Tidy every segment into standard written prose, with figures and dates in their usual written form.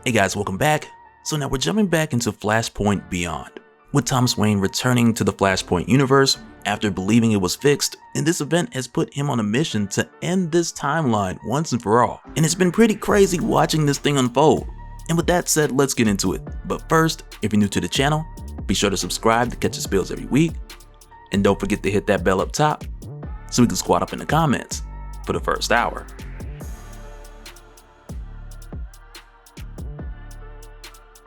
Hey guys, welcome back. So now we're jumping back into Flashpoint Beyond, with Thomas Wayne returning to the Flashpoint universe after believing it was fixed, and this event has put him on a mission to end this timeline once and for all. And it's been pretty crazy watching this thing unfold. And with that said, let's get into it. But first, if you're new to the channel, be sure to subscribe to catch the spills every week, and don't forget to hit that bell up top so we can squat up in the comments for the first hour.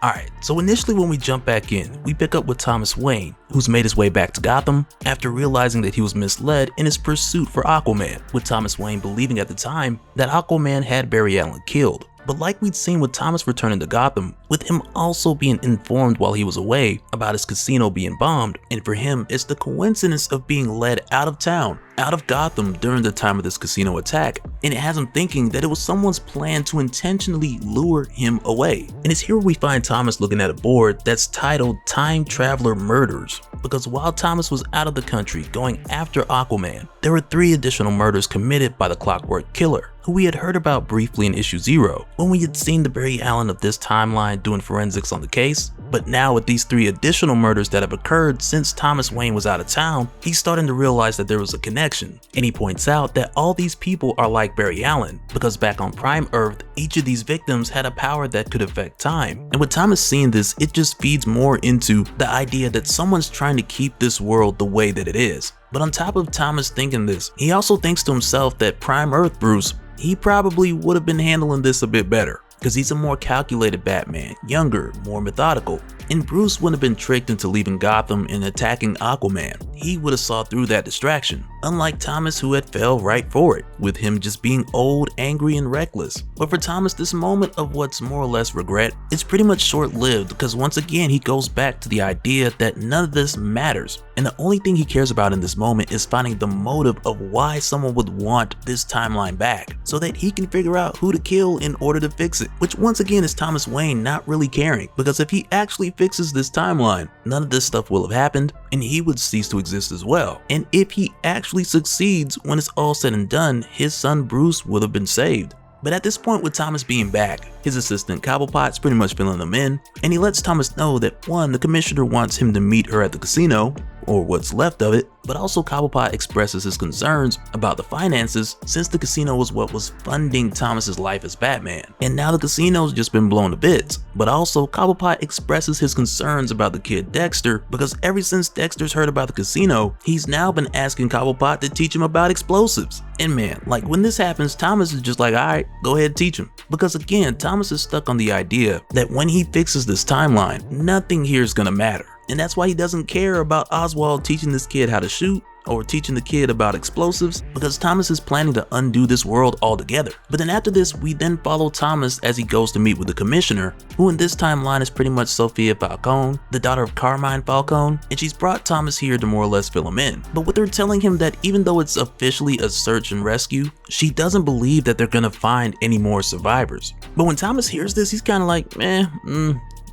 Alright, so initially when we jump back in, we pick up with Thomas Wayne, who's made his way back to Gotham after realizing that he was misled in his pursuit for Aquaman, with Thomas Wayne believing at the time that Aquaman had Barry Allen killed. But like we'd seen with Thomas returning to Gotham, with him also being informed while he was away about his casino being bombed, and for him it's the coincidence of being led out of town, out of Gotham during the time of this casino attack, and it has him thinking that it was someone's plan to intentionally lure him away. And it's here we find Thomas looking at a board that's titled Time Traveler Murders, because while Thomas was out of the country going after Aquaman, there were 3 additional murders committed by the Clockwork Killer, who we had heard about briefly in issue 0, when we had seen the Barry Allen of this timeline doing forensics on the case. But now with these 3 additional murders that have occurred since Thomas Wayne was out of town, he's starting to realize that there was a connection. And he points out that all these people are like Barry Allen, because back on Prime Earth, each of these victims had a power that could affect time. And with Thomas seeing this, it just feeds more into the idea that someone's trying to keep this world the way that it is. But on top of Thomas thinking this, he also thinks to himself that Prime Earth Bruce, he probably would have been handling this a bit better, because he's a more calculated Batman, younger, more methodical. And Bruce wouldn't have been tricked into leaving Gotham and attacking Aquaman. He would have saw through that distraction, unlike Thomas, who had fell right for it, with him just being old, angry, and reckless. But for Thomas, this moment of what's more or less regret is pretty much short-lived, because once again he goes back to the idea that none of this matters, and the only thing he cares about in this moment is finding the motive of why someone would want this timeline back, so that he can figure out who to kill in order to fix it. Which once again is Thomas Wayne not really caring, because if he actually fixes this timeline, none of this stuff will have happened, and he would cease to exist as well. And if he actually succeeds, when it's all said and done, his son Bruce would have been saved. But at this point, with Thomas being back, his assistant Cobblepot's pretty much filling him in, and he lets Thomas know that 1, the commissioner wants him to meet her at the casino, or what's left of it, but also Cobblepot expresses his concerns about the finances, since the casino was what was funding Thomas's life as Batman, and now the casino's just been blown to bits. But also Cobblepot expresses his concerns about the kid Dexter, because ever since Dexter's heard about the casino, he's now been asking Cobblepot to teach him about explosives. And man, like when this happens, Thomas is just like, alright, go ahead, teach him. Because again, Thomas is stuck on the idea that when he fixes this timeline, nothing here is gonna matter. And that's why he doesn't care about Oswald teaching this kid how to shoot, or teaching the kid about explosives, because Thomas is planning to undo this world altogether. But then after this, we then follow Thomas as he goes to meet with the commissioner, who in this timeline is pretty much Sophia Falcone, the daughter of Carmine Falcone, and she's brought Thomas here to more or less fill him in. But with her telling him that even though it's officially a search and rescue, she doesn't believe that they're gonna find any more survivors. But when Thomas hears this, he's kind of like,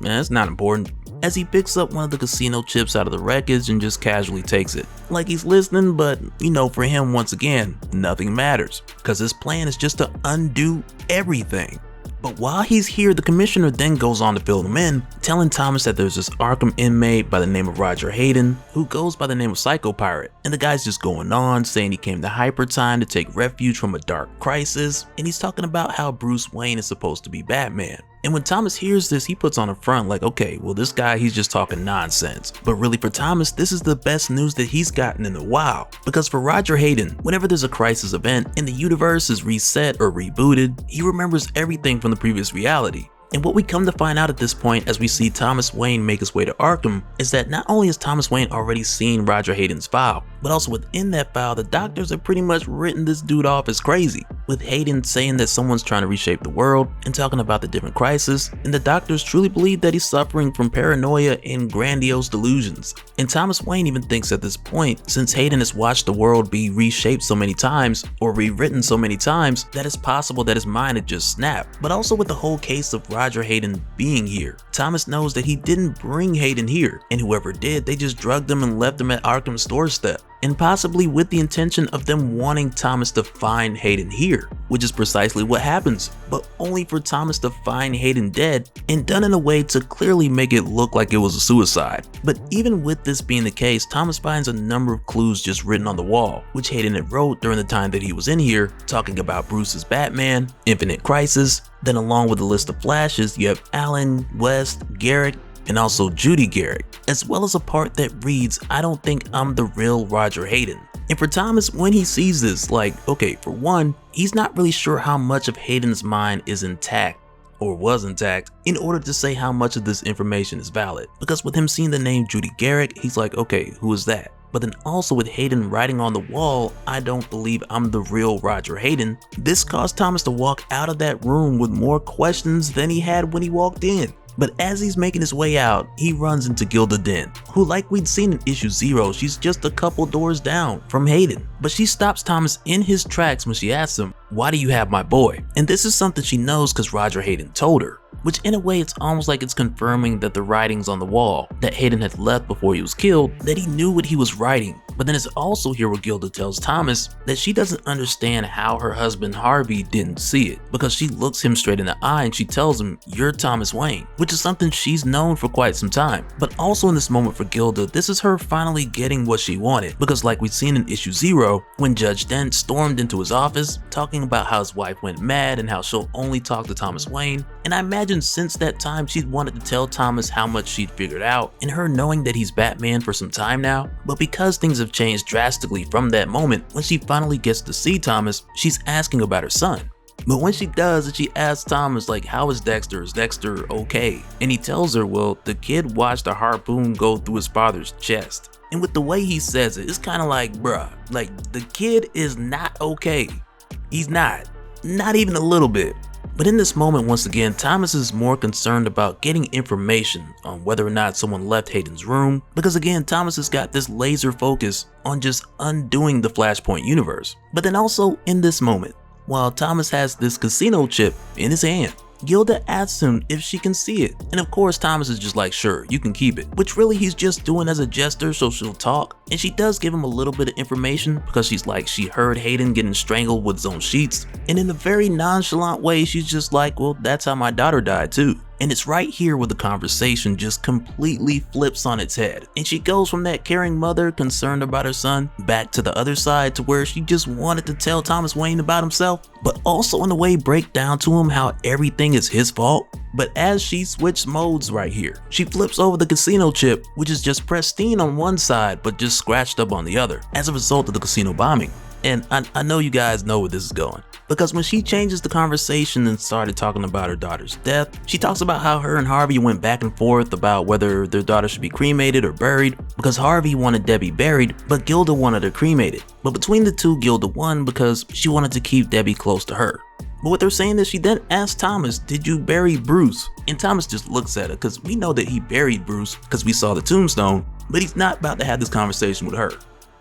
it's not important, as he picks up one of the casino chips out of the wreckage and just casually takes it. Like he's listening, but you know, for him, once again, nothing matters, because his plan is just to undo everything. But while he's here, the commissioner then goes on to fill him in, telling Thomas that there's this Arkham inmate by the name of Roger Hayden, who goes by the name of Psycho Pirate. And the guy's just going on, saying he came to Hyper Time to take refuge from a dark crisis, and he's talking about how Bruce Wayne is supposed to be Batman. And when Thomas hears this, he puts on a front like, okay, well this guy, he's just talking nonsense. But really for Thomas, this is the best news that he's gotten in a while. Because for Roger Hayden, whenever there's a crisis event and the universe is reset or rebooted, he remembers everything from the previous reality. And what we come to find out at this point as we see Thomas Wayne make his way to Arkham is that not only has Thomas Wayne already seen Roger Hayden's file, but also within that file, the doctors have pretty much written this dude off as crazy, with Hayden saying that someone's trying to reshape the world and talking about the different crises, and the doctors truly believe that he's suffering from paranoia and grandiose delusions. And Thomas Wayne even thinks at this point, since Hayden has watched the world be reshaped so many times or rewritten so many times, that it's possible that his mind had just snapped. But also with the whole case of Roger Hayden being here, Thomas knows that he didn't bring Hayden here, and whoever did, they just drugged him and left him at Arkham's doorstep. and possibly with the intention of them wanting Thomas to find Hayden here, which is precisely what happens, but only for Thomas to find Hayden dead and done in a way to clearly make it look like it was a suicide. But even with this being the case, Thomas finds a number of clues just written on the wall, which Hayden had wrote during the time that he was in here, talking about Bruce's Batman, Infinite Crisis. Then along with the list of flashes, you have Alan, West, Garrick, and also Judy Garrick, as well as a part that reads, "I don't think I'm the real Roger Hayden." And for Thomas, when he sees this, like, okay, for one, he's not really sure how much of Hayden's mind is intact, or was intact, in order to say how much of this information is valid. Because with him seeing the name Judy Garrick, he's like, okay, who is that? But then also with Hayden writing on the wall, "I don't believe I'm the real Roger Hayden," this caused Thomas to walk out of that room with more questions than he had when he walked in. But as he's making his way out, he runs into Gilda Dent, who, like we'd seen in issue 0, she's just a couple doors down from Hayden. But she stops Thomas in his tracks when she asks him, "Why do you have my boy?" And this is something she knows because Roger Hayden told her. Which in a way, it's almost like it's confirming that the writings on the wall that Hayden had left before he was killed, that he knew what he was writing. But then it's also here where Gilda tells Thomas that she doesn't understand how her husband Harvey didn't see it, because she looks him straight in the eye and she tells him, "You're Thomas Wayne," which is something she's known for quite some time. But also in this moment for Gilda, this is her finally getting what she wanted, because like we'd seen in issue 0, when Judge Dent stormed into his office talking about how his wife went mad and how she'll only talk to Thomas Wayne, and I imagine since that time she'd wanted to tell Thomas how much she'd figured out, and her knowing that he's Batman for some time now. But because things have changed drastically from that moment, when she finally gets to see Thomas, she's asking about her son. But when she does, and she asks Thomas, like, "How is Dexter? Is Dexter okay?" And he tells her, well, the kid watched a harpoon go through his father's chest. And with the way he says it, it's kind of like, bruh, like, the kid is not okay. He's not even a little bit. But in this moment, once again, Thomas is more concerned about getting information on whether or not someone left Hayden's room, because again, Thomas has got this laser focus on just undoing the Flashpoint universe. But then also in this moment, while Thomas has this casino chip in his hand, Gilda asks him if she can see it, and of course Thomas is just like, "Sure, you can keep it," which really he's just doing as a gesture so she'll talk. And she does give him a little bit of information, because she's like, she heard Hayden getting strangled with his own sheets, and in a very nonchalant way she's just like, "Well, that's how my daughter died too." And it's right here where the conversation just completely flips on its head, and she goes from that caring mother concerned about her son back to the other side, to where she just wanted to tell Thomas Wayne about himself, but also in a way break down to him how everything is his fault. But as she switched modes right here, she flips over the casino chip, which is just pristine on one side but just scratched up on the other as a result of the casino bombing. And I know you guys know where this is going, because when she changes the conversation and started talking about her daughter's death, she talks about how her and Harvey went back and forth about whether their daughter should be cremated or buried, because Harvey wanted Debbie buried, but Gilda wanted her cremated. But between the two, Gilda won because she wanted to keep Debbie close to her. But what they're saying is she then asked Thomas, "Did you bury Bruce?" And Thomas just looks at her, because we know that he buried Bruce because we saw the tombstone, but he's not about to have this conversation with her.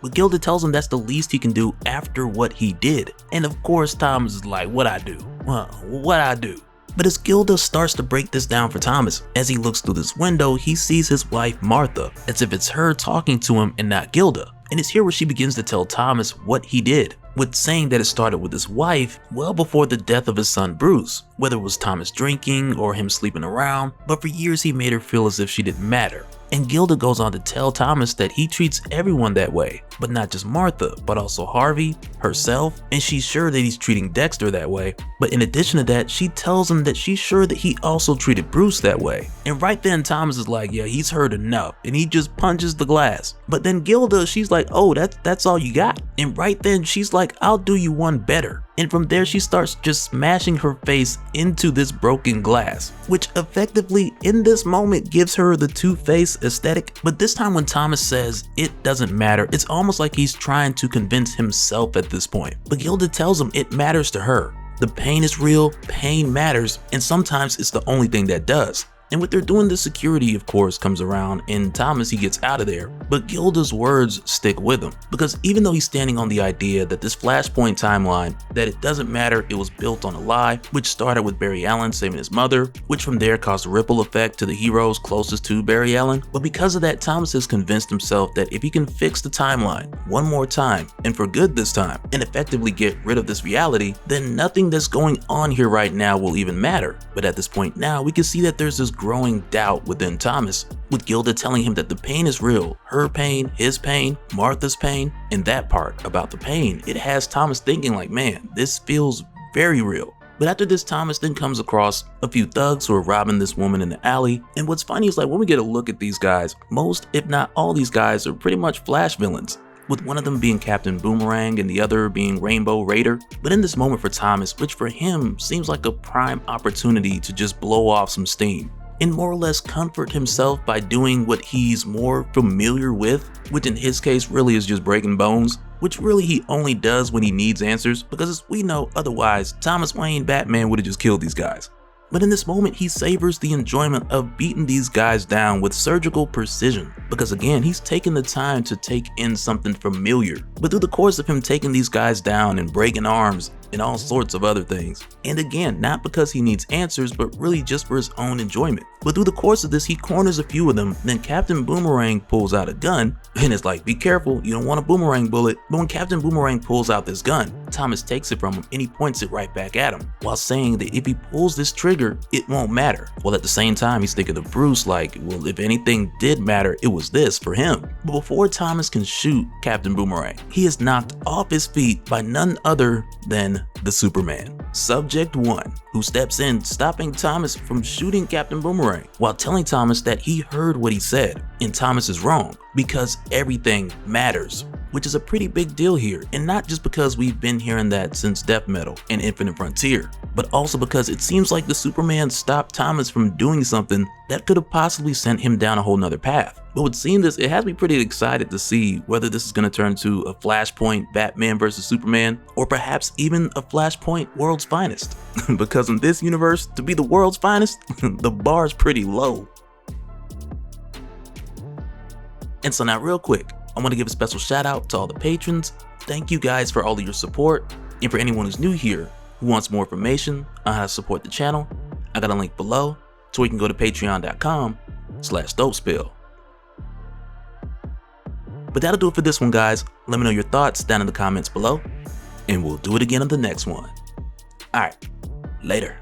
But Gilda tells him that's the least he can do after what he did. And of course Thomas is like, "What I do? Well, what I do?" But as Gilda starts to break this down for Thomas, as he looks through this window, he sees his wife Martha, as if it's her talking to him and not Gilda. And it's here where she begins to tell Thomas what he did, with saying that it started with his wife well before the death of his son Bruce, whether it was Thomas drinking or him sleeping around, but for years he made her feel as if she didn't matter. And Gilda goes on to tell Thomas that he treats everyone that way, but not just Martha, but also Harvey, herself, and she's sure that he's treating Dexter that way. But in addition to that, she tells him that she's sure that he also treated Bruce that way. And right then Thomas is like, yeah, he's heard enough, and he just punches the glass. But then Gilda, she's like, "Oh, that's all you got?" And right then she's like, "I'll do you one better." And from there she starts just smashing her face into this broken glass, which effectively in this moment gives her the Two-Face aesthetic. But this time when Thomas says it doesn't matter, it's almost like he's trying to convince himself at this point. But Gilda tells him it matters to her. The pain is real, pain matters, and sometimes it's the only thing that does. And with their doing this, security of course comes around and Thomas, he gets out of there. But Gilda's words stick with him, because even though he's standing on the idea that this Flashpoint timeline, that it doesn't matter, it was built on a lie, which started with Barry Allen saving his mother, which from there caused a ripple effect to the heroes closest to Barry Allen. But because of that, Thomas has convinced himself that if he can fix the timeline one more time, and for good this time, and effectively get rid of this reality, then nothing that's going on here right now will even matter. But at this point now, we can see that there's this growing doubt within Thomas, with Gilda telling him that the pain is real, her pain, his pain, Martha's pain, and that part about the pain, it has Thomas thinking like, man, this feels very real. But after this, Thomas then comes across a few thugs who are robbing this woman in the alley. And what's funny is, like, when we get a look at these guys, most if not all these guys are pretty much Flash villains, with one of them being Captain Boomerang and the other being Rainbow Raider. But in this moment for Thomas, which for him seems like a prime opportunity to just blow off some steam and more or less comfort himself by doing what he's more familiar with, which in his case really is just breaking bones, which really he only does when he needs answers, because as we know, otherwise Thomas Wayne Batman would have just killed these guys. But in this moment, he savors the enjoyment of beating these guys down with surgical precision, because again, he's taken the time to take in something familiar. But through the course of him taking these guys down and breaking arms and all sorts of other things, and again, not because he needs answers, but really just for his own enjoyment. But through the course of this, he corners a few of them, then Captain Boomerang pulls out a gun, and it's like, be careful, you don't want a boomerang bullet. But when Captain Boomerang pulls out this gun, Thomas takes it from him and he points it right back at him, while saying that if he pulls this trigger, it won't matter. Well, at the same time, he's thinking of Bruce like, well, if anything did matter, it was this for him. But before Thomas can shoot Captain Boomerang, he is knocked off his feet by none other than the Superman, Subject 1, who steps in, stopping Thomas from shooting Captain Boomerang, while telling Thomas that he heard what he said, and Thomas is wrong, because everything matters. Which is a pretty big deal here, and not just because we've been hearing that since Death Metal and Infinite Frontier, but also because it seems like the Superman stopped Thomas from doing something that could have possibly sent him down a whole nother path. But with seeing this, it has me pretty excited to see whether this is going to turn to a Flashpoint Batman vs Superman, or perhaps even a Flashpoint World's Finest. Because in this universe, to be the world's finest, the bar's pretty low. And so now real quick, I want to give a special shout out to all the patrons. Thank you guys for all of your support. And for anyone who's new here who wants more information on how to support the channel, I got a link below to where you can go to patreon.com/dopespill. But that'll do it for this one, guys. Let me know your thoughts down in the comments below, and we'll do it again on the next one. Alright, later.